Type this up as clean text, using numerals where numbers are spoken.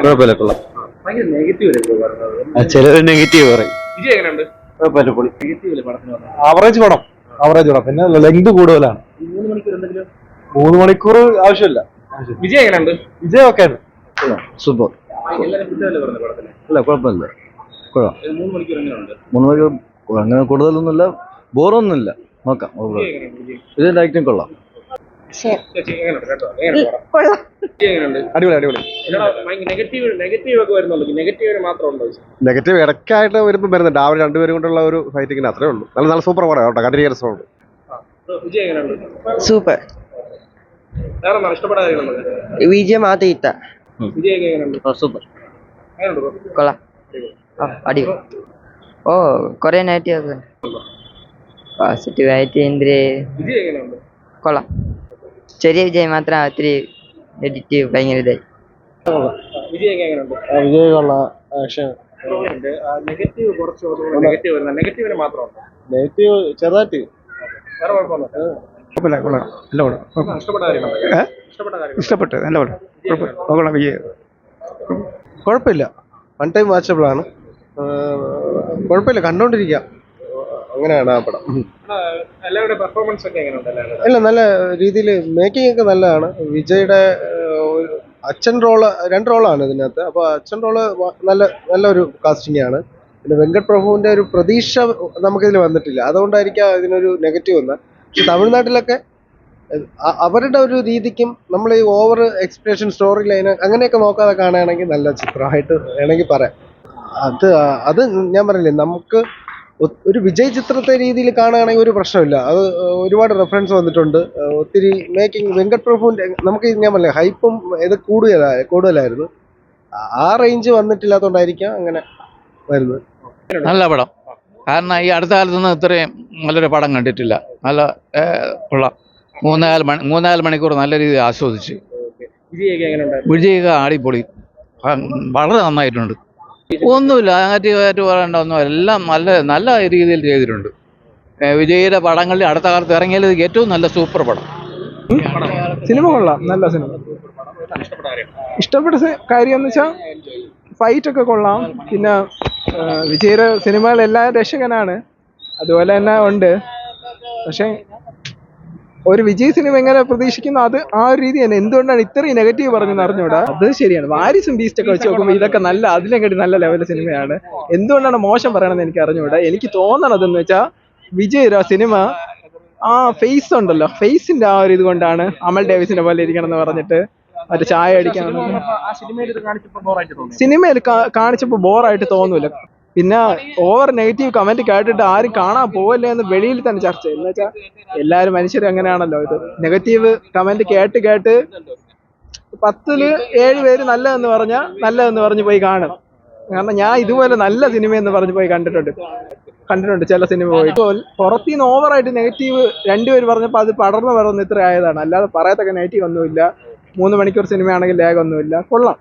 കുഴപ്പമില്ല, കൊള്ളാം. ഭയങ്കര നെഗറ്റീവ് ചിലർ നെഗറ്റീവ് പറയും. വിജയ് എങ്ങനെയുണ്ട്? കുഴപ്പമില്ല, പൊളി. നെഗറ്റീവ് പടത്തിന് വന്നത് ആവറേജ് പടം, ആവറേജ് പടം. പിന്നെ ലെങ്ത് കൂടുതലാണ്. 3 മണിക്കൂർ എന്തെങ്കിലും 3 മണിക്കൂർ ആവശ്യമില്ല. വിജയ് എങ്ങനെയുണ്ട്? വിജയ് ഒക്കെ സൂപ്പർ. എല്ലാവരും കുറ്റമല്ലേ പറഞ്ഞ പടത്തിന്? അല്ല, കുഴപ്പമില്ല, കൊള്ളാം. 3 മണിക്കൂർ എങ്ങനെയുണ്ട്? 3 മണിക്കൂർ അങ്ങനെ കൂടുതലൊന്നുമില്ല, ബോറൊന്നുമില്ല, നോക്കാം. വിജയ് എങ്ങനെയുണ്ട്? വിജയ് ഇതിന്റെ ആക്ടിങ് കൊള്ളാം. ചേച്ചി എങ്ങനെയുണ്ട് കേട്ടോ? എങ്ങനെയുണ്ട് പടം? വിജയ് എങ്ങനെയുണ്ട്? അടിപൊളി, അടിപൊളി. നെഗറ്റീവ് ഒക്കെ വരുന്നുള്ളൂ. നെഗറ്റീവിന് മാത്രം ഉണ്ടോ? നെഗറ്റീവ് ഇടയ്ക്കായിട്ട് വരുമ്പോൾ വരുന്നുണ്ട്. അവർ രണ്ടുപേരും കൊണ്ടുള്ള ഒരു ഫൈറ്റിങ്ങിന് അത്രേ ഉള്ളൂ. നല്ല നല്ല സൂപ്പർ പടം കേട്ടോ, കണ്ടിരിക്കാൻ രസമുണ്ട്. വിജയ് എങ്ങനെയുണ്ട്? സൂപ്പർ. വേറെ ഇഷ്ടപ്പെടാതെ വിജയ് മാതയിത്ത വിജയ് എങ്ങനെയുണ്ട്? സൂപ്പർ. എങ്ങനെയുണ്ട്? കൊള്ളാം. അടിപൊളി. ഓ കൊറേ നെഗറ്റീവ് പോസിറ്റീവ് ആയിട്ട് എന്തിര് വിജയ് എങ്ങനെയുണ്ട്? കൊള്ളാം. ചെറിയ വിജയ് മാത്രം ഒത്തിരി എഡിറ്റ് ഭയങ്കര ഇതായി. വിജയ് എങ്ങനെയുണ്ട്? വിജയ് കൊള്ളാം. ആക്ഷൻ നെഗറ്റീവ് കുറച്ച് നെഗറ്റീവ് വരുന്ന നെഗറ്റീവിന് മാത്രമുണ്ട്. നെഗറ്റീവ് ചെറുതായിട്ട്. വേറെ കുഴപ്പമൊന്നും ഇഷ്ടപ്പെട്ട കാര്യങ്ങൾ ഇഷ്ടപ്പെട്ടു, നല്ല പടം. വിജയ് കുഴപ്പമില്ല, വൺ ടൈം വാച്ചബിൾ ആണ്. കുഴപ്പമില്ല, കണ്ടോണ്ടിരിക്കാം. അങ്ങനെയാണ് ആ പടം. എല്ലാവരുടെ പെർഫോമൻസ് ഒക്കെ എങ്ങനെയുണ്ട്? അല്ല, നല്ല രീതിയിൽ മേക്കിംഗ് ഒക്കെ നല്ലതാണ്. വിജയുടെ അച്ഛൻ റോള് 2 റോളാണ് ഇതിനകത്ത്. അപ്പോൾ അച്ഛൻ റോള് നല്ലൊരു കാസ്റ്റിംഗ് ആണ്. പിന്നെ വെങ്കട് പ്രഭുവിന്റെ ഒരു പ്രതീക്ഷ നമുക്കിതിൽ വന്നിട്ടില്ല, അതുകൊണ്ടായിരിക്കാം ഇതിനൊരു നെഗറ്റീവ് വന്നത്. പക്ഷെ തമിഴ്നാട്ടിലൊക്കെ അവരുടെ ഒരു രീതിക്കും നമ്മൾ ഈ ഓവർ എക്സ്പ്രഷൻ സ്റ്റോറി ലൈന് അങ്ങനെയൊക്കെ നോക്കാതെ കാണുകയാണെങ്കിൽ നല്ല ചിത്രമായിട്ട് വേണമെങ്കിൽ പറയാം. അത് ഞാൻ പറഞ്ഞില്ലേ, നമുക്ക് ഒരു വിജയ് ചിത്രത്തെ രീതിയിൽ കാണുകയാണെങ്കിൽ ഒരു പ്രശ്നമില്ല. അത് ഒരുപാട് റെഫറൻസ് വന്നിട്ടുണ്ട്. ഒത്തിരി മേക്കിംഗ് വെങ്കട് പ്രഭുവിന്റെ നമുക്ക് ഞാൻ പറഞ്ഞില്ലേ, ഹൈപ്പും ഇത് കൂടുതലായിരുന്നു. ആ റേഞ്ച് വന്നിട്ടില്ലാത്തതുകൊണ്ടായിരിക്കാം അങ്ങനെ വരുന്നത്. നല്ല പടം. കാരണം ഈ അടുത്ത കാലത്തൊന്നും ഇത്രയും നല്ലൊരു പടം കണ്ടിട്ടില്ല. നല്ല കൊള്ളാം. 3-4 മണിക്കൂർ നല്ല രീതിയിൽ ആസ്വദിച്ച്. വിജയൊക്കെ അടിപൊളി, വളരെ നന്നായിട്ടുണ്ട്. ഒന്നുമില്ല നെഗറ്റീവായിട്ട് പറയേണ്ട ഒന്നും, എല്ലാം നല്ല രീതിയിൽ ചെയ്തിട്ടുണ്ട്. വിജയുടെ പടങ്ങളിൽ അടുത്ത കാലത്ത് ഇറങ്ങിയാൽ ഏറ്റവും നല്ല സൂപ്പർ പടം. സിനിമ കൊള്ളാം, നല്ല സിനിമ. ഇഷ്ടപ്പെട്ട കാര്യം എന്ന് വെച്ചാൽ ഫൈറ്റ് ഒക്കെ കൊള്ളാം. പിന്നെ വിജയുടെ സിനിമകളെല്ലാം രക്ഷകനാണ്, അതുപോലെ തന്നെ ഉണ്ട്. പക്ഷെ ഒരു വിജയ് സിനിമ എങ്ങനെ പ്രതീക്ഷിക്കുന്നു അത് ആ ഒരു രീതി തന്നെ. എന്തുകൊണ്ടാണ് ഇത്രയും നെഗറ്റീവ് പറഞ്ഞെന്ന് അറിഞ്ഞൂടാ. അത് ശരിയാണ്. വാരിസും ബീസ്റ്റ് ഒക്കെ വെച്ച് നോക്കുമ്പോൾ ഇതൊക്കെ അതിനെ കണ്ടി നല്ല ലെവൽ സിനിമയാണ്. എന്തുകൊണ്ടാണ് മോശം പറയണമെന്ന് എനിക്ക് അറിഞ്ഞൂടാ. എനിക്ക് തോന്നണതെന്ന് വെച്ചാൽ വിജയ് സിനിമ ആ ഫേസ് ഉണ്ടല്ലോ, ഫേസിന്റെ ആ ഒരു ഇത് കൊണ്ടാണ് അമൽ ഡേവിസിന്റെ പോലെ ഇരിക്കണം എന്ന് പറഞ്ഞിട്ട് മറ്റേ ചായ അടിക്കാൻ സിനിമയിൽ കാണിച്ചപ്പോൾ ബോറായിട്ട് തോന്നൂല. പിന്നെ ഓവർ നെഗറ്റീവ് കമന്റ് കേട്ടിട്ട് ആരും കാണാൻ പോവല്ലേ എന്ന് വെളിയിൽ തന്നെ ചർച്ച. എന്ന് വെച്ചാൽ എല്ലാവരും മനുഷ്യർ അങ്ങനെയാണല്ലോ. ഇത് നെഗറ്റീവ് കമന്റ് കേട്ട് 10-ൽ 7 പേര് നല്ലതെന്ന് പറഞ്ഞ് പോയി കാണും. കാരണം ഞാൻ ഇതുപോലെ നല്ല സിനിമയെന്ന് പറഞ്ഞ് പോയി കണ്ടിട്ടുണ്ട് ചില സിനിമ പോയി. പുറത്തുനിന്ന് ഓവറായിട്ട് നെഗറ്റീവ് 2 പേര് പറഞ്ഞപ്പോൾ അത് പടർന്ന് ഇത്ര ആയതാണ്. അല്ലാതെ പറയത്തക്ക നെഗറ്റീവ് ഒന്നുമില്ല. 3 മണിക്കൂർ സിനിമയാണെങ്കിൽ ലാഗ് ഒന്നുമില്ല, കൊള്ളാം.